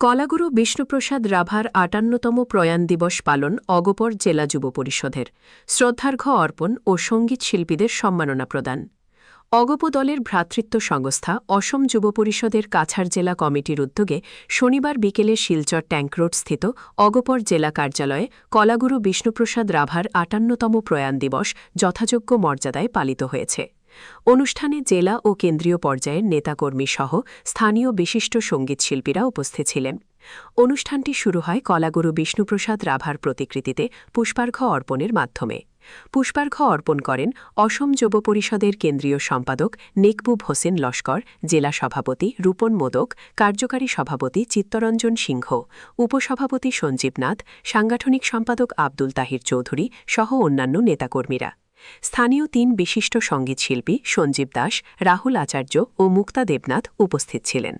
কলাগুরু বিষ্ণুপ্রসাদ রাভার ৫৮তম প্রয়াণ দিবস পালন অগপর জেলা যুব পরিষদের শ্রদ্ধার্ঘ্য অর্পণ ও সঙ্গীত শিল্পীদের সম্মাননা প্রদান। অগপ দলের ভ্রাতৃত্ব সংস্থা অসম যুব পরিষদের কাছাড় জেলা কমিটির উদ্যোগে শনিবার বিকেলে শিলচর ট্যাঙ্ক রোড স্থিত অগপর জেলা কার্যালয়ে কলাগুরু বিষ্ণুপ্রসাদ রাভার ৫৮তম প্রয়াণ দিবস যথাযোগ্য মর্যাদায় পালিত হয়েছে। অনুষ্ঠানে জেলা ও কেন্দ্রীয় পর্যায়ের নেতাকর্মী সহ স্থানীয় বিশিষ্ট সঙ্গীতশিল্পীরা উপস্থিত ছিলেন। অনুষ্ঠানটি শুরু হয় কলাগুরু বিষ্ণুপ্রসাদ রাভার প্রতিকৃতিতে পুষ্পার্ঘ্য অর্পণের মাধ্যমে। পুষ্পার্ঘ্য অর্পণ করেন অসম যুব পরিষদের কেন্দ্রীয় সম্পাদক নেকবুব হোসেন লস্কর, জেলা সভাপতি রূপন মোদক, কার্যকারী সভাপতি চিত্তরঞ্জন সিংহ, উপসভাপতি সঞ্জীব নাথ, সাংগঠনিক সম্পাদক আব্দুল তাহির চৌধুরী সহ অন্যান্য নেতাকর্মীরা। স্থানীয় ৩ বিশিষ্ট সঙ্গীতশিল্পী সঞ্জীব দাস, রাহুল আচার্য ও মুক্তা দেবনাথ উপস্থিত ছিলেন।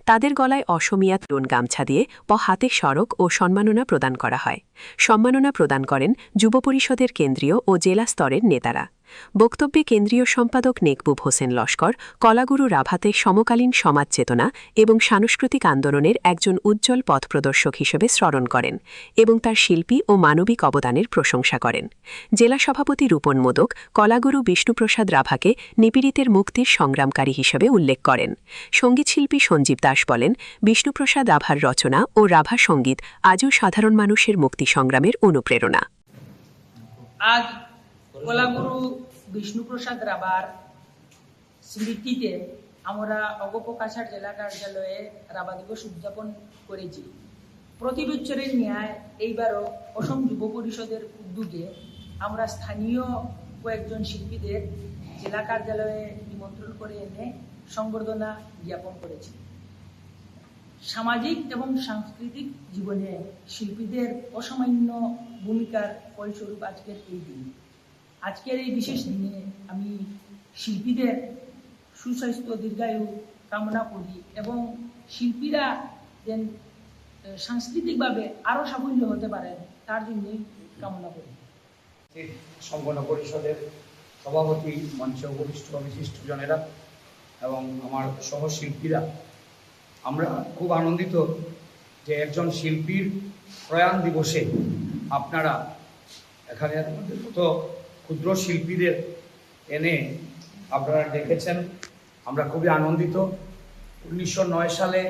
তাদের গলায় অসমিয়া তরুণ গামছা দিয়ে হাতে স্মারক ও সম্মাননা প্রদান করা হয়। সম্মাননা প্রদান করেন যুব পরিষদের কেন্দ্রীয় ও জেলা স্তরের নেতারা। বক্তব্যে কেন্দ্রীয় সম্পাদক নেকবুব হোসেন লস্কর কলাগুরু রাভাতে সমকালীন সমাজ চেতনা এবং সাংস্কৃতিক আন্দোলনের একজন উজ্জ্বল পথপ্রদর্শক হিসেবে স্মরণ করেন এবং তার শিল্পী ও মানবিক অবদানের প্রশংসা করেন। জেলা সভাপতি রূপন মোদক কলাগুরু বিষ্ণুপ্রসাদ রাভাকে নিপীড়িতের মুক্তির সংগ্রামকারী হিসেবে উল্লেখ করেন। সঙ্গীতশিল্পী সঞ্জীব দাস বলেন, বিষ্ণুপ্রসাদ রাভার রচনা ও রাভা সঙ্গীত আজও সাধারণ মানুষের মুক্তি সংগ্রামের অনুপ্রেরণা। আজ কলাগুরু বিষ্ণুপ্রসাদ রাভার স্মৃতিতে আমরা অগপ কাছাড় জেলা কার্যালয়ে রাভা দিবস উদযাপন করেছি। প্রতি বছরের ন্যায় এইবারও অসম যুব পরিষদের উদ্যোগে আমরা স্থানীয় কয়েকজন শিল্পীদের জেলা কার্যালয়ে নিমন্ত্রণ করে এনে সংবর্ধনা জ্ঞাপন করেছি। সামাজিক এবং সাংস্কৃতিক জীবনে শিল্পীদের অসামান্য ভূমিকার ফলস্বরূপ আজকের এই দিন। আজকের এই বিশেষ দিনে আমি শিল্পীদের সুস্বাস্থ্য দীর্ঘায়ু কামনা করি এবং শিল্পীরা যেন সাংস্কৃতিকভাবে আরও সাফল্য হতে পারেন তার জন্যই কামনা করি। সংগঠন পরিষদের সভাপতি, মঞ্চে উপবিষ্ট বিশিষ্টজনেরা এবং আমার সহশিল্পীরা, আমরা খুব আনন্দিত যে একজন শিল্পীর প্রয়াণ দিবসে আপনারা এখানে আমাদের মতো ক্ষুদ্র শিল্পীদের এনে আপনারা ডেকেছেন। আমরা খুবই আনন্দিত। 1909 সালে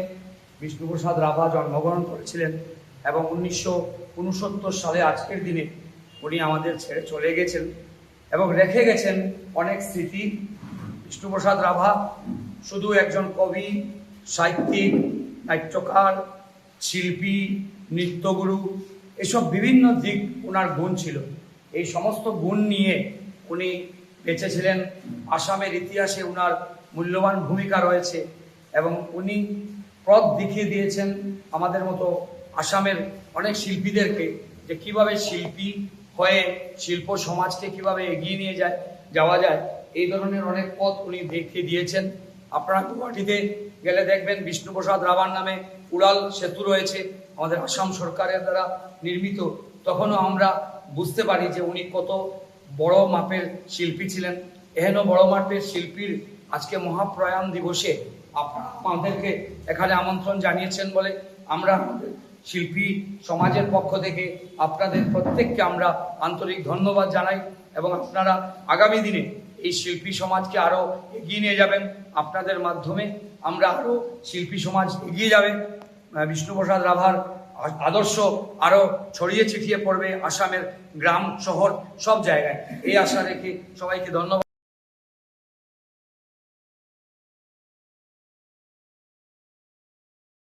বিষ্ণুপ্রসাদ রাভা জন্মগ্রহণ করেছিলেন এবং 1969 সালে আজকের দিনে উনি আমাদের ছেড়ে চলে গেছেন এবং রেখে গেছেন অনেক স্মৃতি। বিষ্ণুপ্রসাদ রাভা শুধু একজন কবি, সাহিত্যিক, নাট্যকার, শিল্পী, নৃত্যগুরু, এসব বিভিন্ন দিক ওনার গুণ ছিল। এই সমস্ত গুণ নিয়ে উনি বেঁচেছিলেন। আসামের ইতিহাসে ওনার মূল্যবান ভূমিকা রয়েছে এবং উনি পথ দেখিয়ে দিয়েছেন আমাদের মতো আসামের অনেক শিল্পীদেরকে যে কীভাবে শিল্পী হয়ে শিল্প সমাজকে কিভাবে এগিয়ে নিয়ে যাওয়া যায়। এই ধরনের অনেক পথ উনি দেখিয়ে দিয়েছেন। আপনারা গুয়াহাটিতে গেলে দেখবেন বিষ্ণুপ্রসাদ রাভার নামে উড়াল সেতু রয়েছে, আমাদের আসাম সরকারের দ্বারা নির্মিত। তখনও আমরা বুঝতে পারি যে উনি কত বড় মাপের শিল্পী ছিলেন। এহেন বড় মাপের শিল্পীর আজকে মহাপ্রয়াণ দিবসে আপনারা আমাদেরকে এখানে আমন্ত্রণ জানিয়েছেন বলে আমরা আমাদের শিল্পী সমাজের পক্ষ থেকে আপনাদের প্রত্যেককে আমরা আন্তরিক ধন্যবাদ জানাই এবং আপনারা আগামী দিনে এই শিল্পী সমাজকে আরও এগিয়ে নিয়ে যাবেন। আপনাদের মাধ্যমে আমরা আরও শিল্পী সমাজ এগিয়ে যাবে। বিষ্ণুপ্রসাদ রাভার আদর্শ আরও ছড়িয়ে ছিটিয়ে পড়বে আসামের গ্রাম শহর সব জায়গায়। এই আশা রেখে সবাইকে ধন্যবাদ।